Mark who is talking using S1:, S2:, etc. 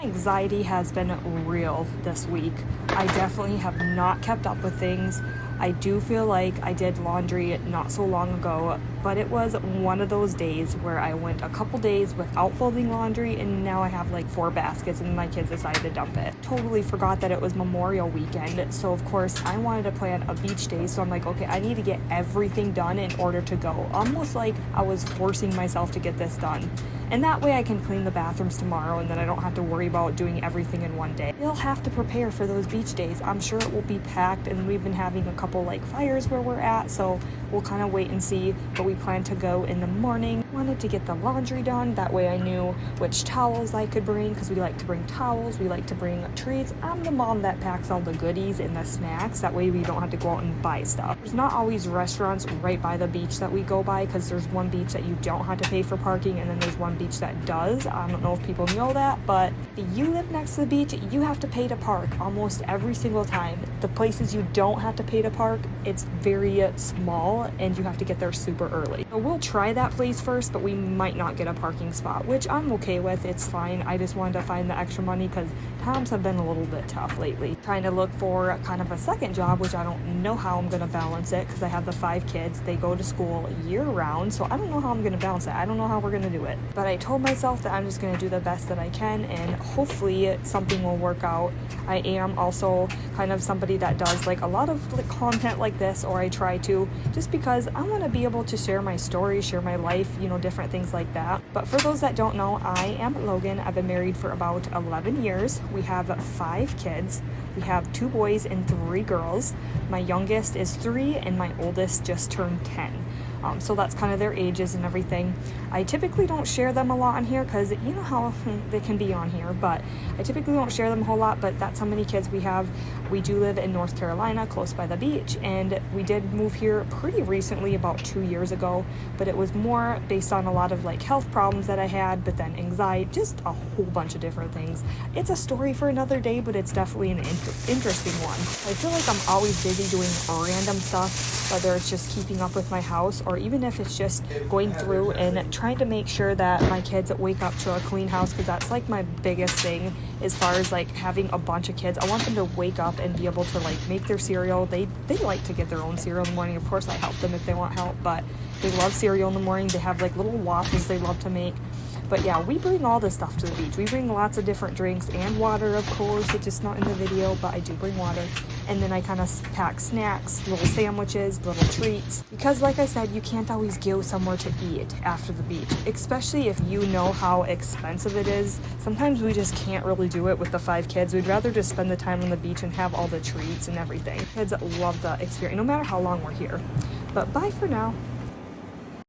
S1: Anxiety has been real this week. I definitely have not kept up with things. I do feel like I did laundry not so long ago, but it was one of those days where I went a couple days without folding laundry, and now I have like 4 baskets and my kids decided to dump it. Totally forgot that it was Memorial weekend, so of course I wanted to plan a beach day, so I'm like, okay, I need to get everything done in order to go. Almost like I was forcing myself to get this done. And that way I can clean the bathrooms tomorrow, and then I don't have to worry about doing everything in one day. We'll have to prepare for those beach days. I'm sure it will be packed, and we've been having a couple like fires where we're at, so we'll kind of wait and see. But we plan to go in the morning. Wanted to get the laundry done. That way I knew which towels I could bring, because we like to bring towels. We like to bring treats. I'm the mom that packs all the goodies and the snacks. That way we don't have to go out and buy stuff. There's not always restaurants right by the beach that we go by, because there's one beach that you don't have to pay for parking, and then there's one beach that does. I don't know if people know that, but if you live next to the beach, you have to pay to park almost every single time. The places you don't have to pay to park, it's very small, and you have to get there super early. So we'll try that place first, but we might not get a parking spot, which I'm okay with. It's fine. I just wanted to find the extra money because times have been a little bit tough lately. Trying to look for kind of a second job, which I don't know how I'm going to balance it, because I have the 5 kids. They go to school year round, so I don't know how I'm going to balance it. I don't know how we're going to do it, but I told myself that I'm just going to do the best that I can, and hopefully something will work out. I am also kind of somebody that does like a lot of like content like this, or I try to, just because I want to be able to share my story, share my life, different things like that. But for those that don't know, I am Logan. I've been married for about 11 years. We have 5 kids. We have 2 boys and 3 girls. My youngest is 3 and my oldest just turned 10. So that's kind of their ages and everything. I typically don't share them a lot on here, because you know how they can be on here, but I typically don't share them a whole lot. But that's how many kids we have. We do live in North Carolina, close by the beach, and we did move here pretty recently, about 2 years ago, but it was more based on a lot of like health problems that I had, but then anxiety, just a whole bunch of different things. It's a story for another day, but it's definitely an interesting one. I feel like I'm always busy doing random stuff, whether it's just keeping up with my house, or even if it's just going through and trying to make sure that my kids wake up to a clean house, because that's like my biggest thing as far as like having a bunch of kids. I want them to wake up and be able to like make their cereal. They like to get their own cereal in the morning. Of course I help them if they want help, but they love cereal in the morning. They have like little waffles they love to make. But yeah, we bring all this stuff to the beach. We bring lots of different drinks and water, of course. It's just not in the video, but I do bring water. And then I kind of pack snacks, little sandwiches, little treats. Because like I said, you can't always go somewhere to eat after the beach, especially if you know how expensive it is. Sometimes we just can't really do it with the 5 kids. We'd rather just spend the time on the beach and have all the treats and everything. Kids love the experience, no matter how long we're here. But bye for now.